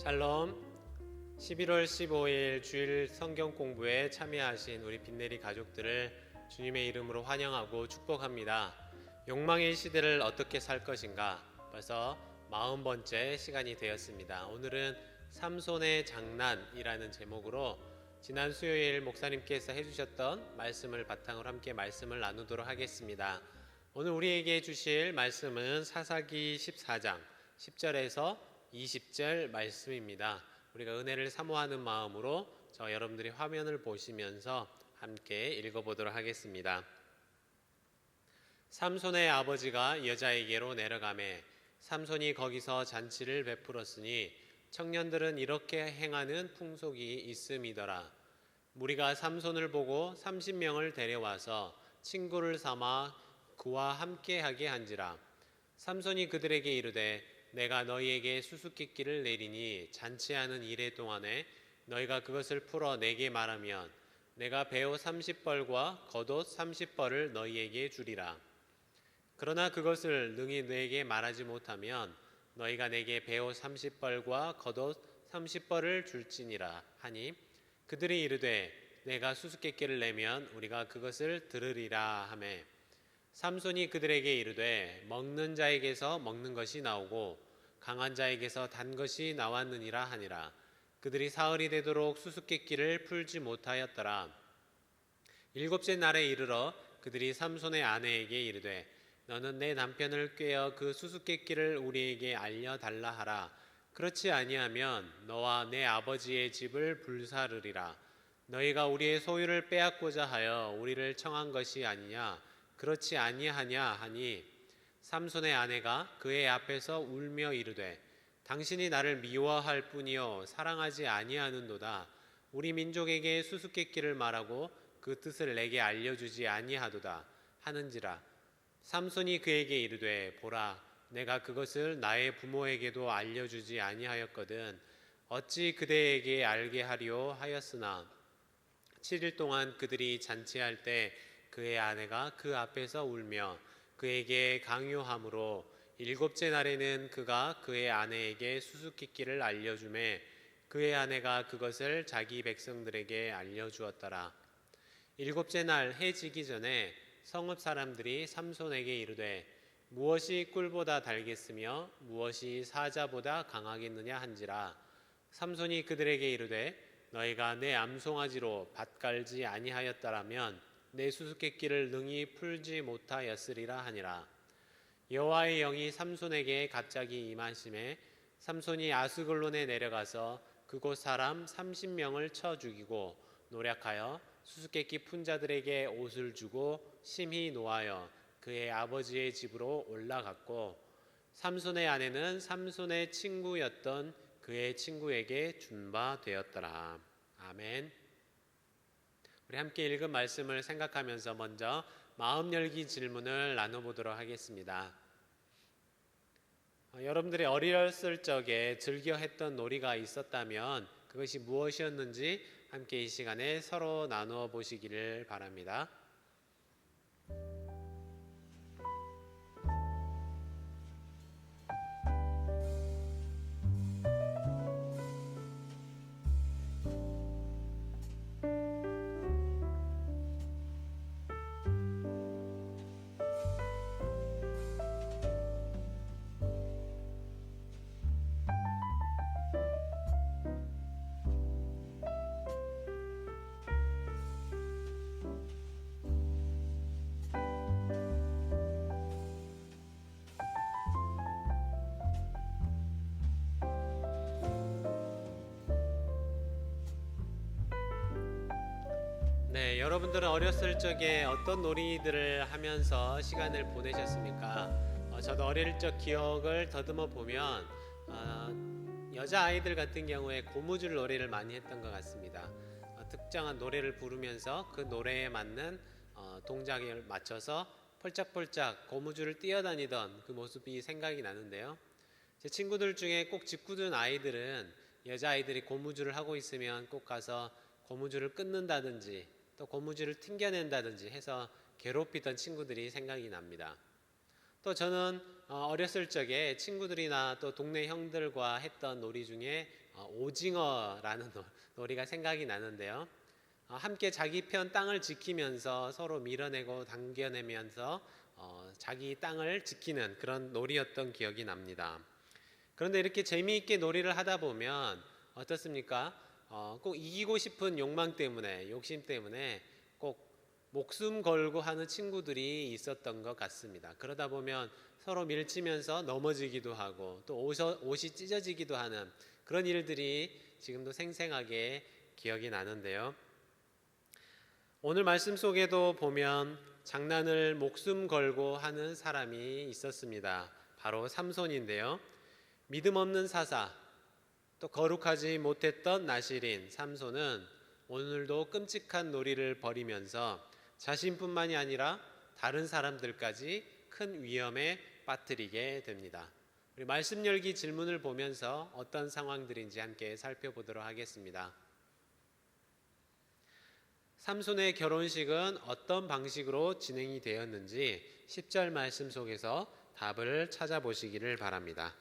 샬롬. 11월 15일 주일 성경 공부에 참여하신 우리 빛내리 가족들을 주님의 이름으로 환영하고 축복합니다. 욕망의 시대를 어떻게 살 것인가, 벌써 40번째 시간이 되었습니다. 오늘은 삼손의 장난이라는 제목으로 지난 수요일 목사님께서 해주셨던 말씀을 바탕으로 함께 말씀을 나누도록 하겠습니다. 오늘 우리에게 주실 말씀은 사사기 14장 10절에서 20절 말씀입니다. 우리가 은혜를 사모하는 마음으로 여러분들이 화면을 보시면서 함께 읽어보도록 하겠습니다. 삼손의 아버지가 여자에게로 내려가매 삼손이 거기서 잔치를 베풀었으니 청년들은 이렇게 행하는 풍속이 있음이더라. 무리가 삼손을 보고 30명을 데려와서 친구를 삼아 그와 함께하게 한지라. 삼손이 그들에게 이르되 내가 너희에게 수수께끼를 내리니 잔치하는 이래 동안에 너희가 그것을 풀어 내게 말하면 내가 배옷 30벌과 겉옷 30벌을 너희에게 주리라. 그러나 그것을 능히 너에게 말하지 못하면 너희가 내게 배옷 30벌과 겉옷 30벌을 줄지니라 하니 그들이 이르되 내가 수수께끼를 내면 우리가 그것을 들으리라 하매 삼손이 그들에게 이르되 먹는 자에게서 먹는 것이 나오고 강한 자에게서 단 것이 나왔느니라 하니라. 그들이 사흘이 되도록 수수께끼를 풀지 못하였더라. 일곱째 날에 이르러 그들이 삼손의 아내에게 이르되 너는 내 남편을 꾀어 그 수수께끼를 우리에게 알려달라 하라. 그렇지 아니하면 너와 내 아버지의 집을 불사르리라. 너희가 우리의 소유를 빼앗고자 하여 우리를 청한 것이 아니냐. 그렇지 아니하냐 하니 삼손의 아내가 그의 앞에서 울며 이르되 당신이 나를 미워할 뿐이요 사랑하지 아니하는도다. 우리 민족에게 수수께끼를 말하고 그 뜻을 내게 알려주지 아니하도다 하는지라. 삼손이 그에게 이르되 보라 내가 그것을 나의 부모에게도 알려주지 아니하였거든 어찌 그대에게 알게 하려 하였으나 7일 동안 그들이 잔치할 때 그의 아내가 그 앞에서 울며 그에게 강요함으로 일곱째 날에는 그가 그의 아내에게 수수께끼를 알려주매 그의 아내가 그것을 자기 백성들에게 알려주었더라. 일곱째 날 해 지기 전에 성읍 사람들이 삼손에게 이르되 무엇이 꿀보다 달겠으며 무엇이 사자보다 강하겠느냐 한지라. 삼손이 그들에게 이르되 너희가 내 암송아지로 밭 갈지 아니하였더라면 내 수수께끼를 능히 풀지 못하였으리라 하니라. 여호와의 영이 삼손에게 갑자기 임하심에 삼손이 아스글론에 내려가서 그곳 사람 30명을 쳐 죽이고 노략하여 수수께끼 푼 자들에게 옷을 주고 심히 노하여 그의 아버지의 집으로 올라갔고 삼손의 아내는 삼손의 친구였던 그의 친구에게 준 바 되었더라. 아멘. 우리 함께 읽은 말씀을 생각하면서 먼저 마음 열기 질문을 나눠보도록 하겠습니다. 여러분들이 어렸을 적에 즐겨 했던 놀이가 있었다면 그것이 무엇이었는지 함께 이 시간에 서로 나누어 보시기를 바랍니다. 네, 여러분들은 어렸을 적에 어떤 놀이들을 하면서 시간을 보내셨습니까? 저도 어릴 적 기억을 더듬어 보면 여자아이들 같은 경우에 고무줄 놀이를 많이 했던 것 같습니다. 특정한 노래를 부르면서 그 노래에 맞는 동작을 맞춰서 펄짝펄짝 고무줄을 뛰어다니던 그 모습이 생각이 나는데요. 제 친구들 중에 꼭 짓궂은 아이들은 여자아이들이 고무줄을 하고 있으면 꼭 가서 고무줄을 끊는다든지 또 고무줄을 튕겨낸다든지 해서 괴롭히던 친구들이 생각이 납니다. 또 저는 어렸을 적에 친구들이나 또 동네 형들과 했던 놀이 중에 오징어라는 놀이가 생각이 나는데요. 함께 자기 편 땅을 지키면서 서로 밀어내고 당겨내면서 자기 땅을 지키는 그런 놀이였던 기억이 납니다. 그런데 이렇게 재미있게 놀이를 하다 보면 어떻습니까? 꼭 이기고 싶은 욕망 때문에, 욕심 때문에 꼭 목숨 걸고 하는 친구들이 있었던 것 같습니다. 그러다 보면 서로 밀치면서 넘어지기도 하고 또 옷이 찢어지기도 하는 그런 일들이 지금도 생생하게 기억이 나는데요. 오늘 말씀 속에도 보면 장난을 목숨 걸고 하는 사람이 있었습니다. 바로 삼손인데요. 믿음 없는 사사, 또 거룩하지 못했던 나실인 삼손은 오늘도 끔찍한 놀이를 벌이면서 자신뿐만이 아니라 다른 사람들까지 큰 위험에 빠뜨리게 됩니다. 우리 말씀 열기 질문을 보면서 어떤 상황들인지 함께 살펴보도록 하겠습니다. 삼손의 결혼식은 어떤 방식으로 진행이 되었는지 10절 말씀 속에서 답을 찾아보시기를 바랍니다.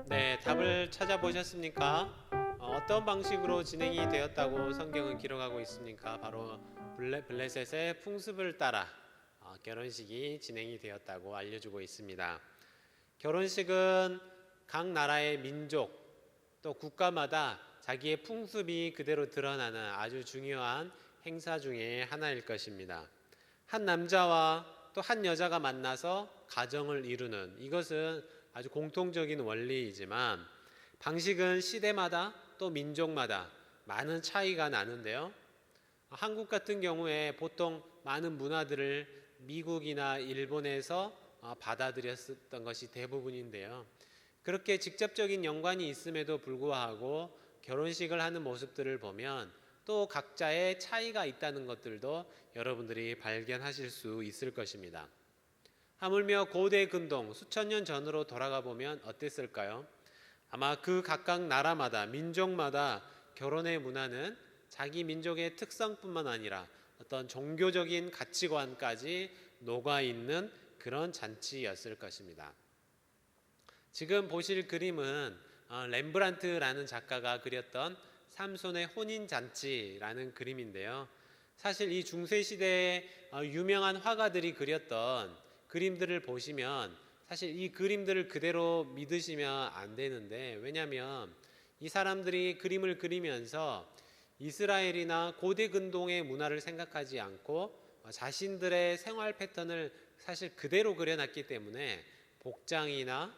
네, 답을 찾아보셨습니까? 어떤 방식으로 진행이 되었다고 성경은 기록하고 있습니까? 바로 블레셋의 풍습을 따라 결혼식이 진행이 되었다고 알려주고 있습니다. 결혼식은 각 나라의 민족 또 국가마다 자기의 풍습이 그대로 드러나는 아주 중요한 행사 중에 하나일 것입니다. 한 남자와 또 한 여자가 만나서 가정을 이루는 이것은 아주 공통적인 원리이지만 방식은 시대마다 또 민족마다 많은 차이가 나는데요. 한국 같은 경우에 보통 많은 문화들을 미국이나 일본에서 받아들였던 것이 대부분인데요. 그렇게 직접적인 연관이 있음에도 불구하고 결혼식을 하는 모습들을 보면 또 각자의 차이가 있다는 것들도 여러분들이 발견하실 수 있을 것입니다. 하물며 고대 근동 수천 년 전으로 돌아가 보면 어땠을까요? 아마 그 각각 나라마다 민족마다 결혼의 문화는 자기 민족의 특성뿐만 아니라 어떤 종교적인 가치관까지 녹아있는 그런 잔치였을 것입니다. 지금 보실 그림은 렘브란트라는 작가가 그렸던 삼손의 혼인잔치라는 그림인데요. 사실 이 중세시대의 유명한 화가들이 그렸던 그림들을 보시면 사실 이 그림들을 그대로 믿으시면 안 되는데, 왜냐하면 이 사람들이 그림을 그리면서 이스라엘이나 고대 근동의 문화를 생각하지 않고 자신들의 생활 패턴을 사실 그대로 그려놨기 때문에 복장이나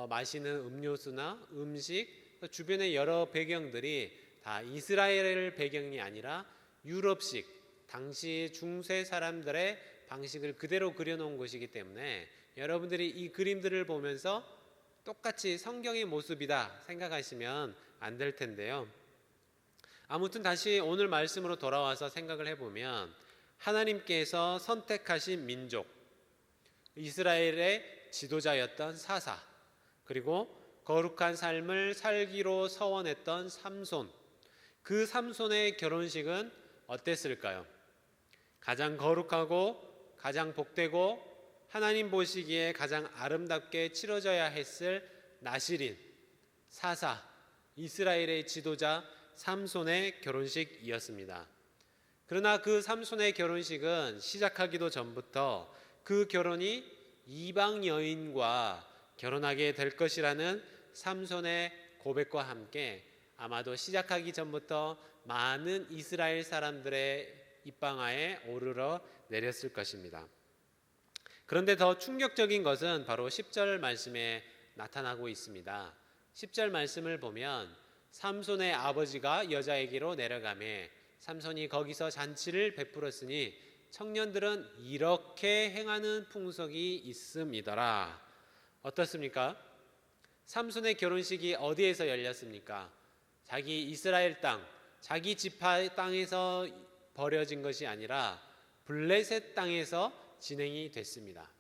마시는 음료수나 음식, 주변의 여러 배경들이 다 이스라엘 배경이 아니라 유럽식, 당시 중세 사람들의 방식을 그대로 그려놓은 것이기 때문에 여러분들이 이 그림들을 보면서 똑같이 성경의 모습이다 생각하시면 안 될 텐데요. 아무튼 다시 오늘 말씀으로 돌아와서 생각을 해보면 하나님께서 선택하신 민족, 이스라엘의 지도자였던 사사, 그리고 거룩한 삶을 살기로 서원했던 삼손, 그 삼손의 결혼식은 어땠을까요? 가장 거룩하고 가장 복되고 하나님 보시기에 가장 아름답게 치러져야 했을 나실인, 사사, 이스라엘의 지도자 삼손의 결혼식이었습니다. 그러나 그 삼손의 결혼식은 시작하기도 전부터 그 결혼이 이방 여인과 결혼하게 될 것이라는 삼손의 고백과 함께 아마도 시작하기 전부터 많은 이스라엘 사람들의 입방아에 오르러 내렸을 것입니다. 그런데 더 충격적인 것은 바로 10절 말씀에 나타나고 있습니다. 10절 말씀을 보면 삼손의 아버지가 여자에게로 내려가매 삼손이 거기서 잔치를 베풀었으니 청년들은 이렇게 행하는 풍속이 있음이더라. 어떻습니까? 삼손의 결혼식이 어디에서 열렸습니까? 자기 이스라엘 땅, 자기 지파 땅에서 벌어진 것이 아니라 블레셋 땅에서 진행이 됐습니다.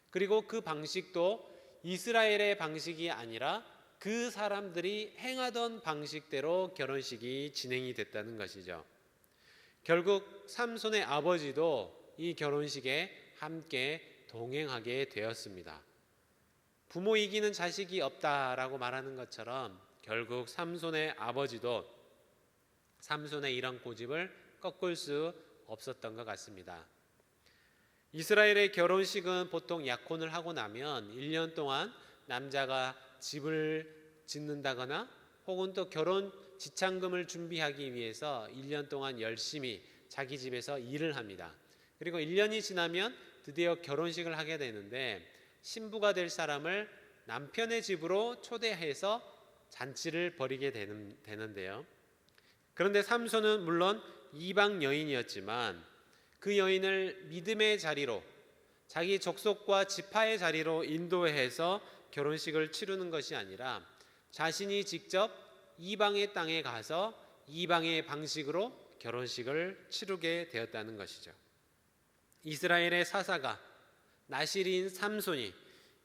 그리고 그 방식도 이스라엘의 방식이 아니라 그 사람들이 행하던 방식대로 결혼식이 진행이 됐다는 것이죠. 결국 삼손의 아버지도 이 결혼식에 함께 동행하게 되었습니다. 부모 이기는 자식이 없다라고 말하는 것처럼 결국 삼손의 아버지도 삼손의 이런 고집을 꺾을 수 없었던 것 같습니다. 이스라엘의 결혼식은 보통 약혼을 하고 나면 1년 동안 남자가 집을 짓는다거나 혹은 또 결혼 지참금을 준비하기 위해서 1년 동안 열심히 자기 집에서 일을 합니다. 그리고 1년이 지나면 드디어 결혼식을 하게 되는데 신부가 될 사람을 남편의 집으로 초대해서 잔치를 벌이게 되는데요. 그런데 삼손은 물론 이방 여인이었지만 그 여인을 믿음의 자리로, 자기 족속과 지파의 자리로 인도해서 결혼식을 치르는 것이 아니라 자신이 직접 이방의 땅에 가서 이방의 방식으로 결혼식을 치르게 되었다는 것이죠. 이스라엘의 사사가 나실인 삼손이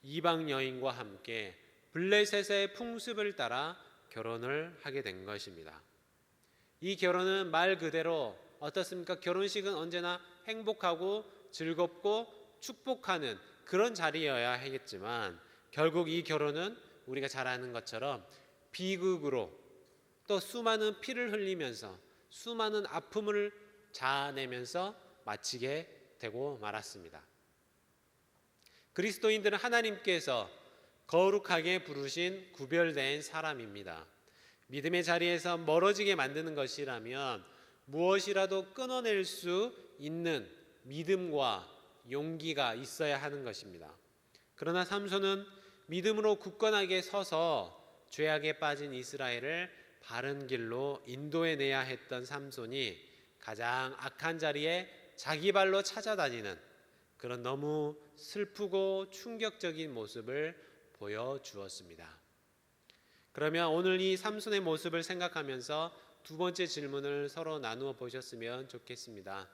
이방 여인과 함께 블레셋의 풍습을 따라 결혼을 하게 된 것입니다. 이 결혼은 말 그대로 어떻습니까? 결혼식은 언제나 행복하고 즐겁고 축복하는 그런 자리여야 하겠지만 결국 이 결혼은 우리가 잘 아는 것처럼 비극으로 또 수많은 피를 흘리면서 수많은 아픔을 자아내면서 마치게 되고 말았습니다. 그리스도인들은 하나님께서 거룩하게 부르신 구별된 사람입니다. 믿음의 자리에서 멀어지게 만드는 것이라면 무엇이라도 끊어낼 수 있는 믿음과 용기가 있어야 하는 것입니다. 그러나 삼손은 믿음으로 굳건하게 서서 죄악에 빠진 이스라엘을 바른 길로 인도해내야 했던 삼손이 가장 악한 자리에 자기 발로 찾아다니는 그런 너무 슬프고 충격적인 모습을 보여주었습니다. 그러면 오늘 이 삼손의 모습을 생각하면서 두 번째 질문을 서로 나누어 보셨으면 좋겠습니다.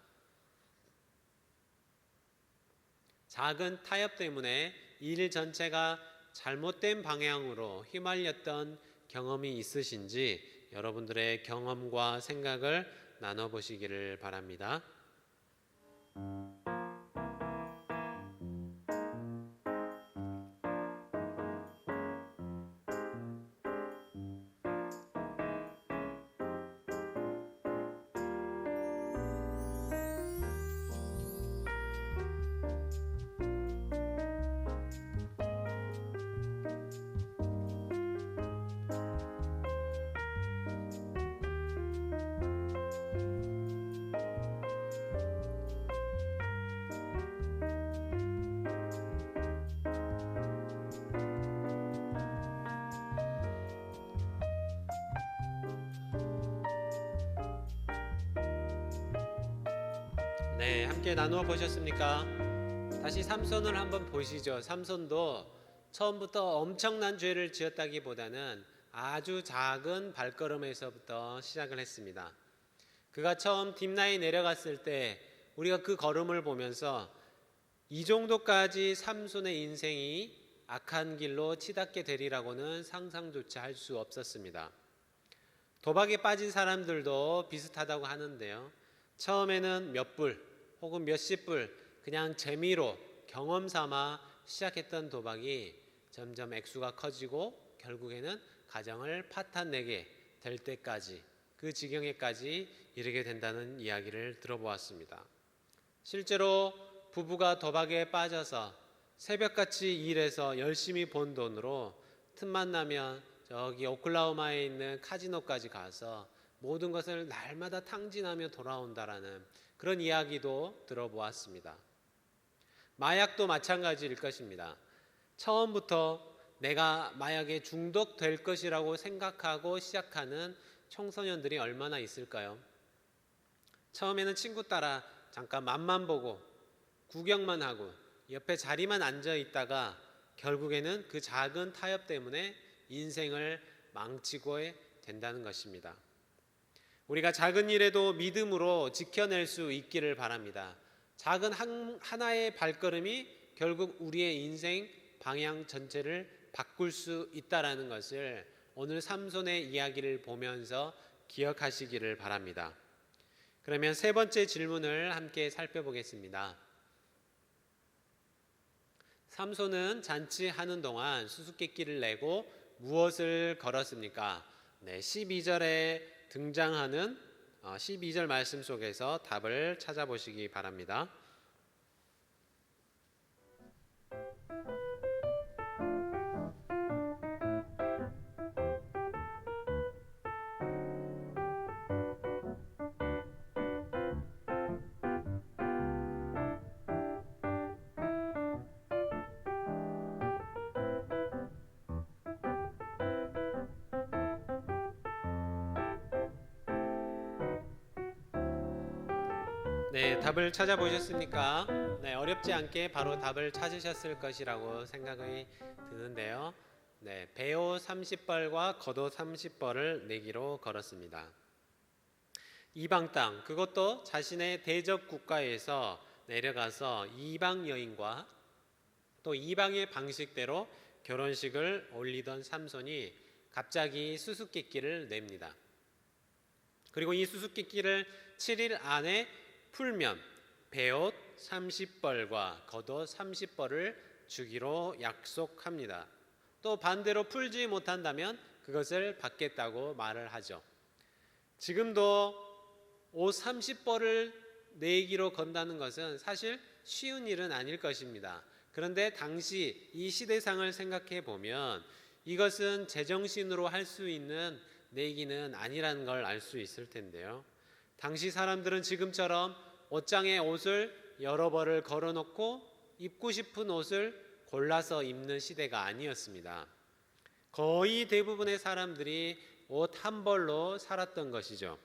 작은 타협 때문에 일 전체가 잘못된 방향으로 휘말렸던 경험이 있으신지 여러분들의 경험과 생각을 나눠보시기를 바랍니다. 네, 함께 나누어 보셨습니까? 다시 삼손을 한번 보시죠. 삼손도 처음부터 엄청난 죄를 지었다기보다는 아주 작은 발걸음에서부터 시작을 했습니다. 그가 처음 딥나에 내려갔을 때 우리가 그 걸음을 보면서 이 정도까지 삼손의 인생이 악한 길로 치닫게 되리라고는 상상조차 할 수 없었습니다. 도박에 빠진 사람들도 비슷하다고 하는데요. 처음에는 몇 불 혹은 몇십 불 그냥 재미로 경험 삼아 시작했던 도박이 점점 액수가 커지고 결국에는 가정을 파탄내게 될 때까지 그 지경에까지 이르게 된다는 이야기를 들어보았습니다. 실제로 부부가 도박에 빠져서 새벽같이 일해서 열심히 번 돈으로 틈만 나면 저기 오클라호마에 있는 카지노까지 가서 모든 것을 날마다 탕진하며 돌아온다라는 그런 이야기도 들어보았습니다. 마약도 마찬가지일 것입니다. 처음부터 내가 마약에 중독될 것이라고 생각하고 시작하는 청소년들이 얼마나 있을까요? 처음에는 친구 따라 잠깐 맛만 보고 구경만 하고 옆에 자리만 앉아 있다가 결국에는 그 작은 타협 때문에 인생을 망치고 된다는 것입니다. 우리가 작은 일에도 믿음으로 지켜낼 수 있기를 바랍니다. 작은 하나의 발걸음이 결국 우리의 인생 방향 전체를 바꿀 수 있다는 것을 오늘 삼손의 이야기를 보면서 기억하시기를 바랍니다. 그러면 세 번째 질문을 함께 살펴보겠습니다. 삼손은 잔치하는 동안 수수께끼를 내고 무엇을 걸었습니까? 12절에 등장하는 12절 말씀 속에서 답을 찾아보시기 바랍니다. 네, 답을 찾아보셨습니까? 네, 어렵지 않게 바로 답을 찾으셨을 것이라고 생각이 드는데요. 네, 배옷 30벌과 겉옷 30벌을 내기로 걸었습니다. 이방 땅, 그것도 자신의 대적 국가에서 내려가서 이방 여인과 또 이방의 방식대로 결혼식을 올리던 삼손이 갑자기 수수께끼를 냅니다. 그리고 이 수수께끼를 7일 안에 풀면 배옷 30벌과 겉옷 30벌을 주기로 약속합니다. 또 반대로 풀지 못한다면 그것을 받겠다고 말을 하죠. 지금도 옷 30벌을 내기로 건다는 것은 사실 쉬운 일은 아닐 것입니다. 그런데 당시 이 시대상을 생각해 보면 이것은 제정신으로 할 수 있는 내기는 아니라는 걸 알 수 있을 텐데요. 당시 사람들은 지금처럼 옷장에 옷을 여러 벌을 걸어놓고 입고 싶은 옷을 골라서 입는 시대가 아니었습니다. 거의 대부분의 사람들이 옷 한 벌로 살았던 것이죠.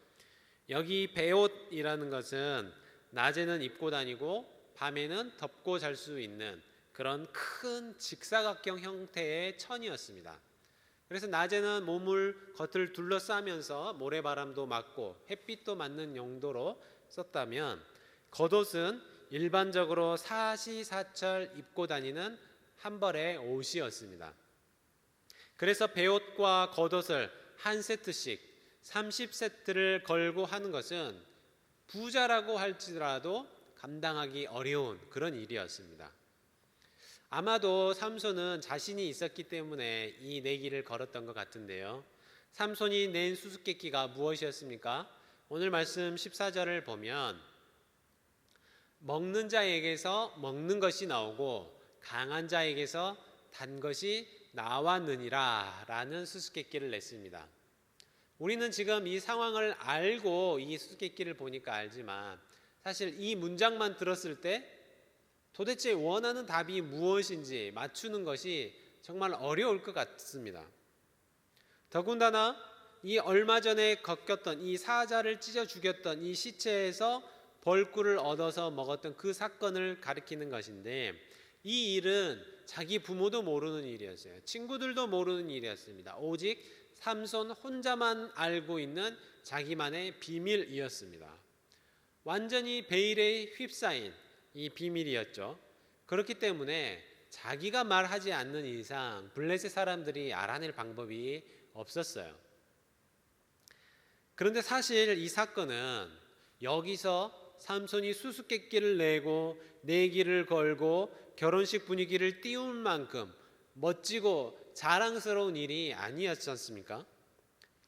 여기 배옷이라는 것은 낮에는 입고 다니고 밤에는 덮고 잘 수 있는 그런 큰 직사각형 형태의 천이었습니다. 그래서 낮에는 몸을 겉을 둘러싸면서 모래바람도 맞고 햇빛도 맞는 용도로 썼다면 겉옷은 일반적으로 사시사철 입고 다니는 한 벌의 옷이었습니다. 그래서 배옷과 겉옷을 한 세트씩 30세트를 걸고 하는 것은 부자라고 할지라도 감당하기 어려운 그런 일이었습니다. 아마도 삼손은 자신이 있었기 때문에 이 내기를 걸었던 것 같은데요. 삼손이 낸 수수께끼가 무엇이었습니까? 오늘 말씀 14절을 보면 먹는 자에게서 먹는 것이 나오고 강한 자에게서 단 것이 나왔느니라 라는 수수께끼를 냈습니다. 우리는 지금 이 상황을 알고 이 수수께끼를 보니까 알지만 사실 이 문장만 들었을 때 도대체 원하는 답이 무엇인지 맞추는 것이 정말 어려울 것 같습니다. 더군다나 이 얼마 전에 겪었던 이 사자를 찢어 죽였던 이 시체에서 벌꿀을 얻어서 먹었던 그 사건을 가리키는 것인데 이 일은 자기 부모도 모르는 일이었어요. 친구들도 모르는 일이었습니다. 오직 삼손 혼자만 알고 있는 자기만의 비밀이었습니다. 완전히 베일에 휩싸인 이 비밀이었죠. 그렇기 때문에 자기가 말하지 않는 이상 블레셋 사람들이 알아낼 방법이 없었어요. 그런데 사실 이 사건은 여기서 삼손이 수수께끼를 내고 내기를 걸고 결혼식 분위기를 띄운 만큼 멋지고 자랑스러운 일이 아니었지 않습니까?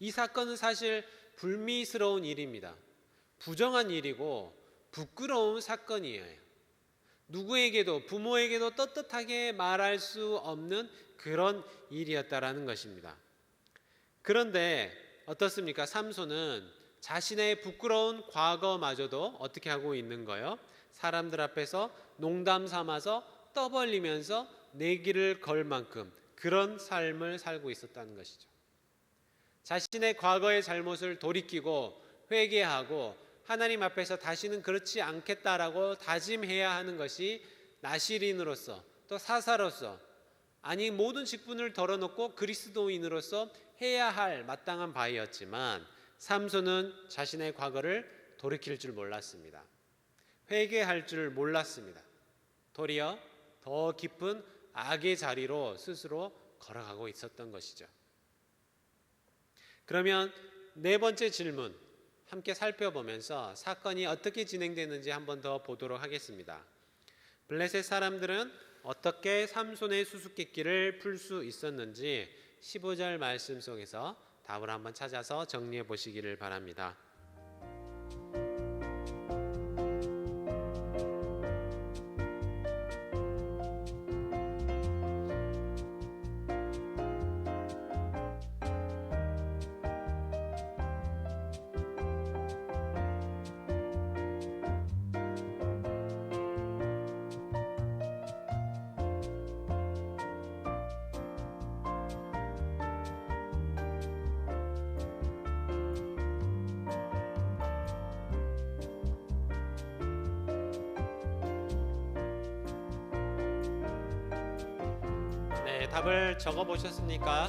이 사건은 사실 불미스러운 일입니다. 부정한 일이고 부끄러운 사건이에요. 누구에게도 부모에게도 떳떳하게 말할 수 없는 그런 일이었다라는 것입니다. 그런데 어떻습니까? 삼손은 자신의 부끄러운 과거마저도 어떻게 하고 있는 거예요? 사람들 앞에서 농담 삼아서 떠벌리면서 내기를 걸 만큼 그런 삶을 살고 있었다는 것이죠. 자신의 과거의 잘못을 돌이키고 회개하고 하나님 앞에서 다시는 그렇지 않겠다라고 다짐해야 하는 것이 나시린으로서 또 사사로서 아니 모든 직분을 덜어놓고 그리스도인으로서 해야 할 마땅한 바이었지만 삼손은 자신의 과거를 돌이킬 줄 몰랐습니다. 회개할 줄 몰랐습니다. 도리어 더 깊은 악의 자리로 스스로 걸어가고 있었던 것이죠. 그러면 네 번째 질문 함께 살펴보면서 사건이 어떻게 진행되는지 한번 더 보도록 하겠습니다. 블레셋 사람들은 어떻게 삼손의 수수께끼를 풀 수 있었는지 15절 말씀 속에서 답을 한번 찾아서 정리해 보시기를 바랍니다. 네, 답을 적어 보셨습니까?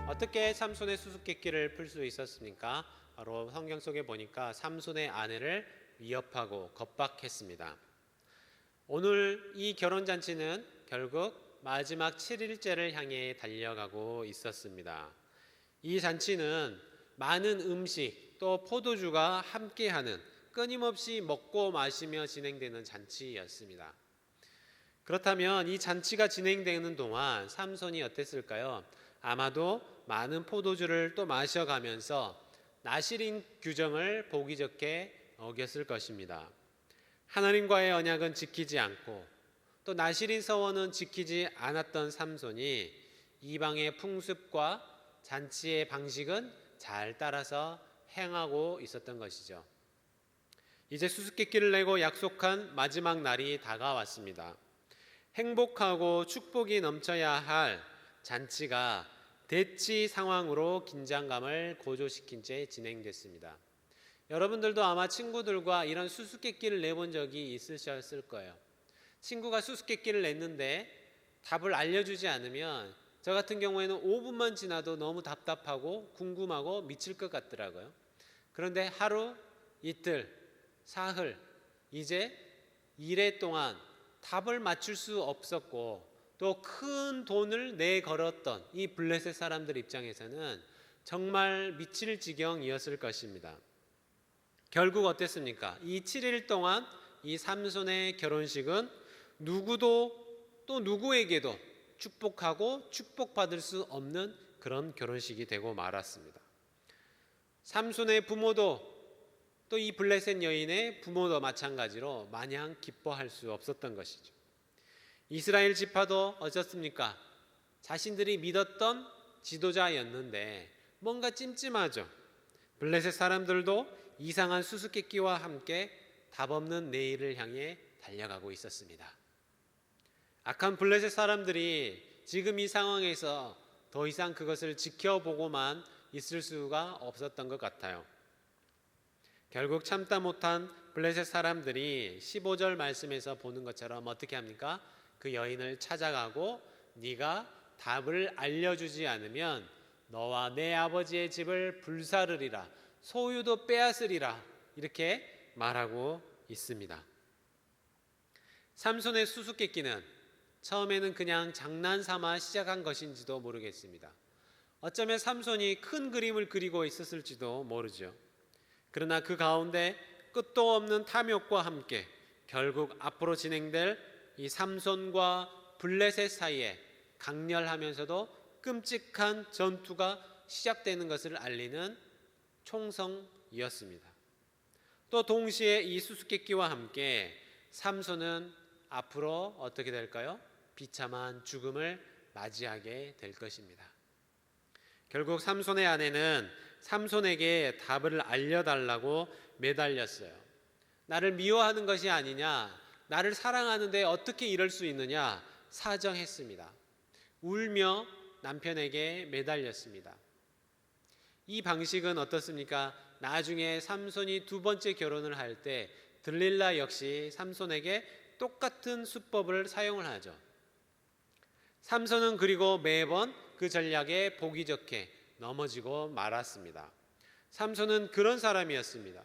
어떻게 삼손의 수수께끼를 풀 수 있었습니까? 바로 성경 속에 보니까 삼손의 아내를 위협하고 겁박했습니다. 오늘 이 결혼잔치는 결국 마지막 7일째를 향해 달려가고 있었습니다. 이 잔치는 많은 음식 또 포도주가 함께하는 끊임없이 먹고 마시며 진행되는 잔치였습니다. 그렇다면 이 잔치가 진행되는 동안 삼손이 어땠을까요? 아마도 많은 포도주를 또 마셔가면서 나실인 규정을 보기 좋게 어겼을 것입니다. 하나님과의 언약은 지키지 않고 또 나실인 서원은 지키지 않았던 삼손이 이방의 풍습과 잔치의 방식은 잘 따라서 행하고 있었던 것이죠. 이제 수수께끼를 내고 약속한 마지막 날이 다가왔습니다. 행복하고 축복이 넘쳐야 할 잔치가 대치 상황으로 긴장감을 고조시킨 채 진행됐습니다. 여러분들도 아마 친구들과 이런 수수께끼를 내본 적이 있으셨을 거예요. 친구가 수수께끼를 냈는데 답을 알려주지 않으면 저 같은 경우에는 5분만 지나도 너무 답답하고 궁금하고 미칠 것 같더라고요. 그런데 하루, 이틀, 사흘, 이제 1회 동안 답을 맞출 수 없었고 또 큰 돈을 내걸었던 이 블레셋 사람들 입장에서는 정말 미칠 지경이었을 것입니다. 결국 어땠습니까? 이 7일 동안 이 삼손의 결혼식은 누구도 또 누구에게도 축복하고 축복받을 수 없는 그런 결혼식이 되고 말았습니다. 삼손의 부모도 또 이 블레셋 여인의 부모도 마찬가지로 마냥 기뻐할 수 없었던 것이죠. 이스라엘 지파도 어쩌습니까? 자신들이 믿었던 지도자였는데 뭔가 찜찜하죠. 블레셋 사람들도 이상한 수수께끼와 함께 답없는 내일을 향해 달려가고 있었습니다. 악한 블레셋 사람들이 지금 이 상황에서 더 이상 그것을 지켜보고만 있을 수가 없었던 것 같아요. 결국 참다 못한 블레셋 사람들이 15절 말씀에서 보는 것처럼 어떻게 합니까? 그 여인을 찾아가고 네가 답을 알려주지 않으면 너와 내 아버지의 집을 불사르리라, 소유도 빼앗으리라, 이렇게 말하고 있습니다. 삼손의 수수께끼는 처음에는 그냥 장난삼아 시작한 것인지도 모르겠습니다. 어쩌면 삼손이 큰 그림을 그리고 있었을지도 모르죠. 그러나 그 가운데 끝도 없는 탐욕과 함께 결국 앞으로 진행될 이 삼손과 블레셋 사이에 강렬하면서도 끔찍한 전투가 시작되는 것을 알리는 총성이었습니다. 또 동시에 이 수수께끼와 함께 삼손은 앞으로 어떻게 될까요? 비참한 죽음을 맞이하게 될 것입니다. 결국 삼손의 아내는 삼손에게 답을 알려달라고 매달렸어요. 나를 미워하는 것이 아니냐, 나를 사랑하는데 어떻게 이럴 수 있느냐 사정했습니다. 울며 남편에게 매달렸습니다. 이 방식은 어떻습니까? 나중에 삼손이 두 번째 결혼을 할 때 들릴라 역시 삼손에게 똑같은 수법을 사용을 하죠. 삼손은 그리고 매번 그 전략에 보기 좋게 넘어지고 말았습니다. 삼손은 그런 사람이었습니다.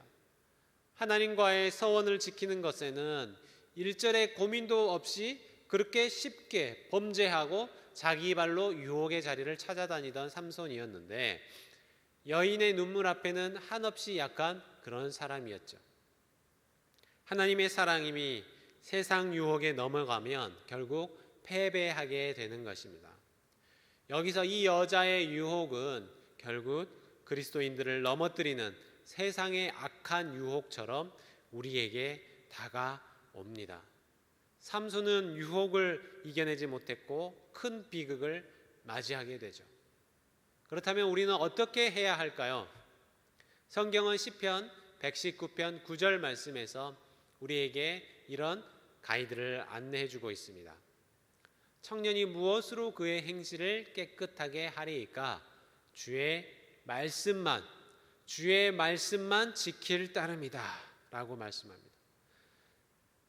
하나님과의 서원을 지키는 것에는 일절의 고민도 없이 그렇게 쉽게 범죄하고 자기 발로 유혹의 자리를 찾아다니던 삼손이었는데, 여인의 눈물 앞에는 한없이 약한 그런 사람이었죠. 하나님의 사랑임이 세상 유혹에 넘어가면 결국 패배하게 되는 것입니다. 여기서 이 여자의 유혹은 결국 그리스도인들을 넘어뜨리는 세상의 악한 유혹처럼 우리에게 다가옵니다. 삼손은 유혹을 이겨내지 못했고 큰 비극을 맞이하게 되죠. 그렇다면 우리는 어떻게 해야 할까요? 성경은 시편 119편 9절 말씀에서 우리에게 이런 가이드를 안내해 주고 있습니다. 청년이 무엇으로 그의 행실을 깨끗하게 하리이까? 주의 말씀만 지킬 따름이다 라고 말씀합니다.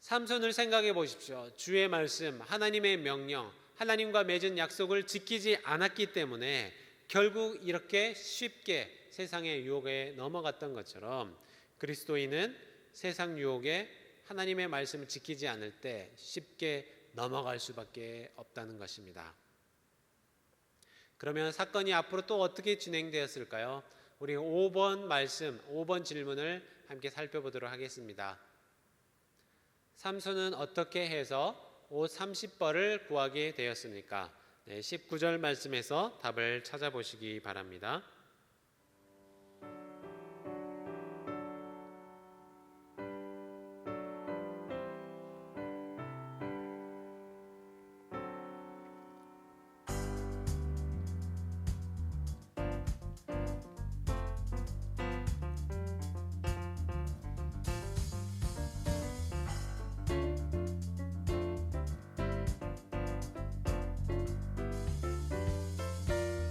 삼손을 생각해 보십시오. 주의 말씀, 하나님의 명령, 하나님과 맺은 약속을 지키지 않았기 때문에 결국 이렇게 쉽게 세상의 유혹에 넘어갔던 것처럼 그리스도인은 세상 유혹에 하나님의 말씀을 지키지 않을 때 쉽게 넘어갈 수밖에 없다는 것입니다. 그러면 사건이 앞으로 또 어떻게 진행되었을까요? 우리 5번 질문을 함께 살펴보도록 하겠습니다. 삼손은 어떻게 해서 옷 30벌을 구하게 되었습니까? 19절 말씀에서 답을 찾아보시기 바랍니다.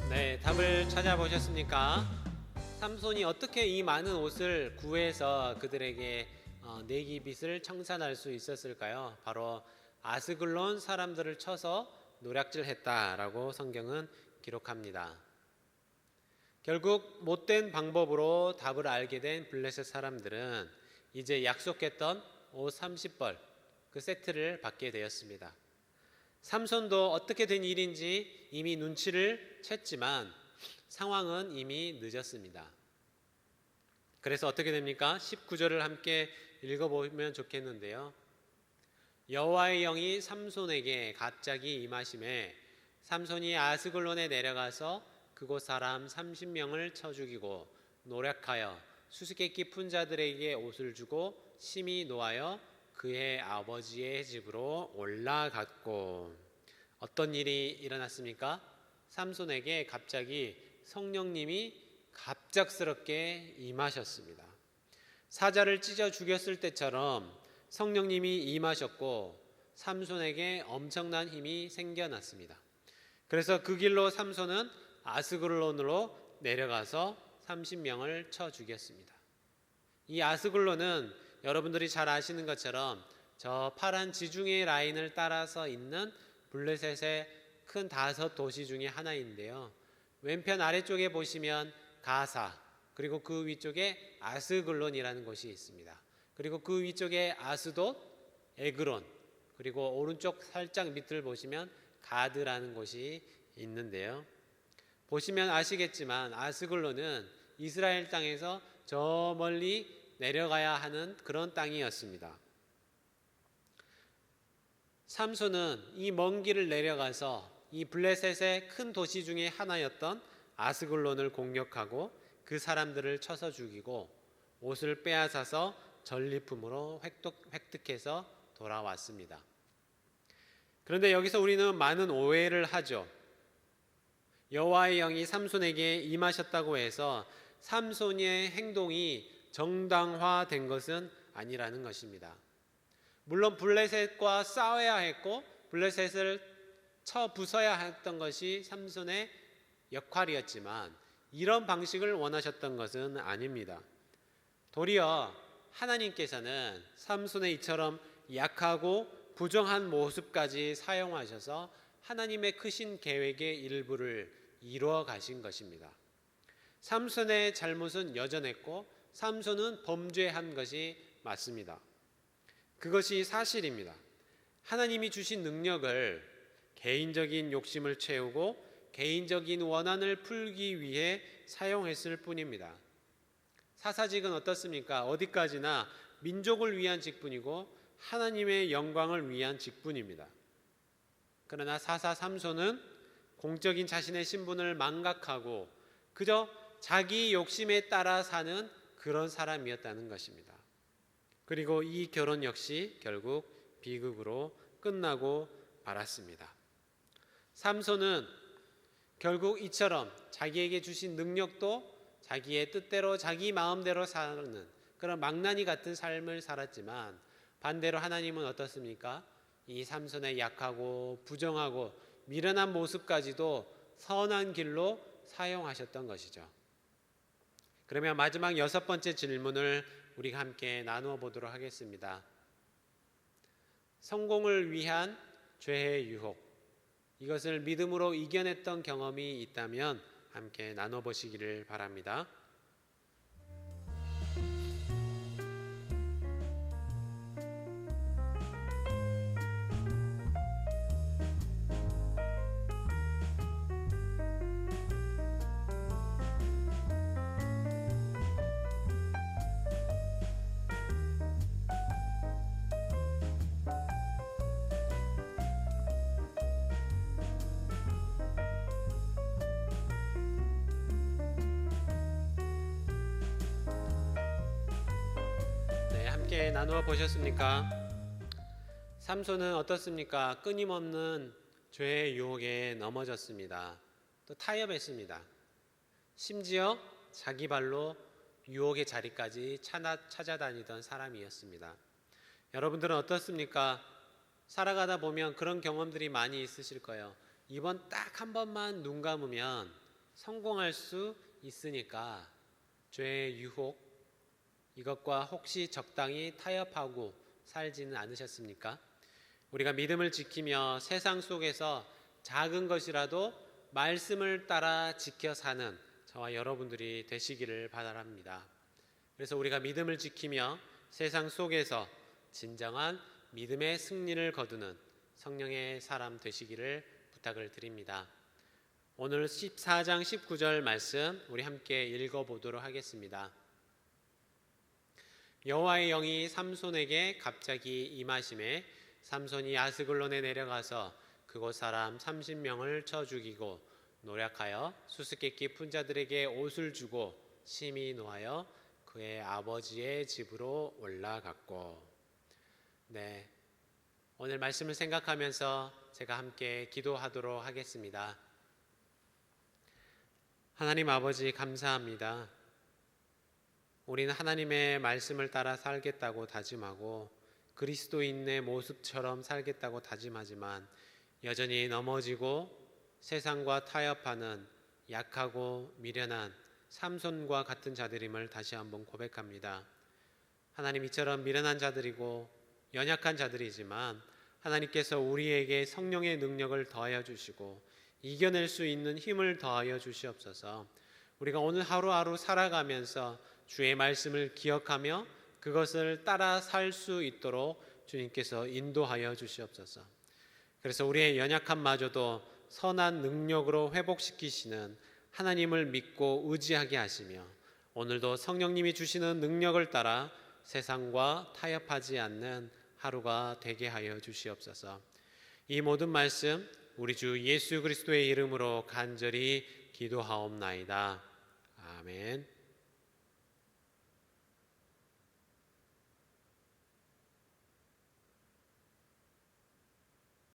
네, 답을 찾아보셨습니까? 삼손이 어떻게 이 많은 옷을 구해서 그들에게 내기 빚을 청산할 수 있었을까요? 바로 아스글론 사람들을 쳐서 노략질했다라고 성경은 기록합니다. 결국 못된 방법으로 답을 알게 된 블레셋 사람들은 이제 약속했던 옷 30벌 그 세트를 받게 되었습니다. 삼손도 어떻게 된 일인지 이미 눈치를 챘지만 상황은 이미 늦었습니다. 그래서 어떻게 됩니까? 19절을 함께 읽어보면 좋겠는데요. 여호와의 영이 삼손에게 갑자기 임하심에 삼손이 아스글론에 내려가서 그곳 사람 30명을 쳐 죽이고 노략하여 수수께끼 푼 자들에게 옷을 주고 심히 노하여 그의 아버지의 집으로 올라갔고. 어떤 일이 일어났습니까? 삼손에게 갑자기 성령님이 갑작스럽게 임하셨습니다. 사자를 찢어 죽였을 때처럼 성령님이 임하셨고 삼손에게 엄청난 힘이 생겨났습니다. 그래서 그 길로 삼손은 아스글론으로 내려가서 30명을 쳐 죽였습니다. 이 아스글론은 여러분들이 잘 아시는 것처럼 저 파란 지중해 라인을 따라서 있는 블레셋의 큰 5도시 중에 하나인데요. 왼편 아래쪽에 보시면 가사, 그리고 그 위쪽에 아스글론이라는 곳이 있습니다. 그리고 그 위쪽에 아스돗, 에그론, 그리고 오른쪽 살짝 밑을 보시면 가드라는 곳이 있는데요. 보시면 아시겠지만 아스글론은 이스라엘 땅에서 저 멀리 내려가야 하는 그런 땅이었습니다. 삼손은 이 먼 길을 내려가서 이 블레셋의 큰 도시 중에 하나였던 아스글론을 공격하고 그 사람들을 쳐서 죽이고 옷을 빼앗아서 전리품으로 획득해서 돌아왔습니다. 그런데 여기서 우리는 많은 오해를 하죠. 여호와의 영이 삼손에게 임하셨다고 해서 삼손의 행동이 정당화된 것은 아니라는 것입니다. 물론 블레셋과 싸워야 했고 블레셋을 쳐 부숴야 했던 것이 삼손의 역할이었지만 이런 방식을 원하셨던 것은 아닙니다. 도리어 하나님께서는 삼손의 이처럼 약하고 부정한 모습까지 사용하셔서 하나님의 크신 계획의 일부를 이루어 가신 것입니다. 삼손의 잘못은 여전했고 삼손은 범죄한 것이 맞습니다. 그것이 사실입니다. 하나님이 주신 능력을 개인적인 욕심을 채우고 개인적인 원한을 풀기 위해 사용했을 뿐입니다. 사사직은 어떻습니까? 어디까지나 민족을 위한 직분이고 하나님의 영광을 위한 직분입니다. 그러나 사사 삼손은 공적인 자신의 신분을 망각하고 그저 자기 욕심에 따라 사는 그런 사람이었다는 것입니다. 그리고 이 결혼 역시 결국 비극으로 끝나고 말았습니다. 삼손은 결국 이처럼 자기에게 주신 능력도 자기의 뜻대로 자기 마음대로 사는 그런 망나니 같은 삶을 살았지만 반대로 하나님은 어떻습니까? 이 삼손의 약하고 부정하고 미련한 모습까지도 선한 길로 사용하셨던 것이죠. 그러면 마지막 6번째 질문을 우리가 함께 나누어 보도록 하겠습니다. 성공을 위한 죄의 유혹, 이것을 믿음으로 이겨냈던 경험이 있다면 함께 나눠보시기를 바랍니다. 함께 나누어 보셨습니까? 삼손은 어떻습니까? 끊임없는 죄의 유혹에 넘어졌습니다. 또 타협했습니다. 심지어 자기 발로 유혹의 자리까지 찾아다니던 사람이었습니다. 여러분들은 어떻습니까? 살아가다 보면 그런 경험들이 많이 있으실 거예요. 이번 딱 한 번만 눈 감으면 성공할 수 있으니까 죄의 유혹, 이것과 혹시 적당히 타협하고 살지는 않으셨습니까? 우리가 믿음을 지키며 세상 속에서 작은 것이라도 말씀을 따라 지켜 사는 저와 여러분들이 되시기를 바랍니다. 그래서 우리가 믿음을 지키며 세상 속에서 진정한 믿음의 승리를 거두는 성령의 사람 되시기를 부탁을 드립니다. 오늘 14장 19절 말씀 우리 함께 읽어보도록 하겠습니다. 여호와의 영이 삼손에게 갑자기 임하심에 삼손이 아스글론에 내려가서 그곳 사람 30명을 쳐 죽이고 노략하여 수수께끼 푼 자들에게 옷을 주고 심히 노하여 그의 아버지의 집으로 올라갔고. 네, 오늘 말씀을 생각하면서 제가 함께 기도하도록 하겠습니다. 하나님 아버지 감사합니다. 우리는 하나님의 말씀을 따라 살겠다고 다짐하고 그리스도인의 모습처럼 살겠다고 다짐하지만 여전히 넘어지고 세상과 타협하는 약하고 미련한 삼손과 같은 자들임을 다시 한번 고백합니다. 하나님, 이처럼 미련한 자들이고 연약한 자들이지만 하나님께서 우리에게 성령의 능력을 더하여 주시고 이겨낼 수 있는 힘을 더하여 주시옵소서. 우리가 오늘 하루하루 살아가면서 주의 말씀을 기억하며 그것을 따라 살 수 있도록 주님께서 인도하여 주시옵소서. 그래서 우리의 연약함마저도 선한 능력으로 회복시키시는 하나님을 믿고 의지하게 하시며 오늘도 성령님이 주시는 능력을 따라 세상과 타협하지 않는 하루가 되게 하여 주시옵소서. 이 모든 말씀 우리 주 예수 그리스도의 이름으로 간절히 기도하옵나이다. 아멘.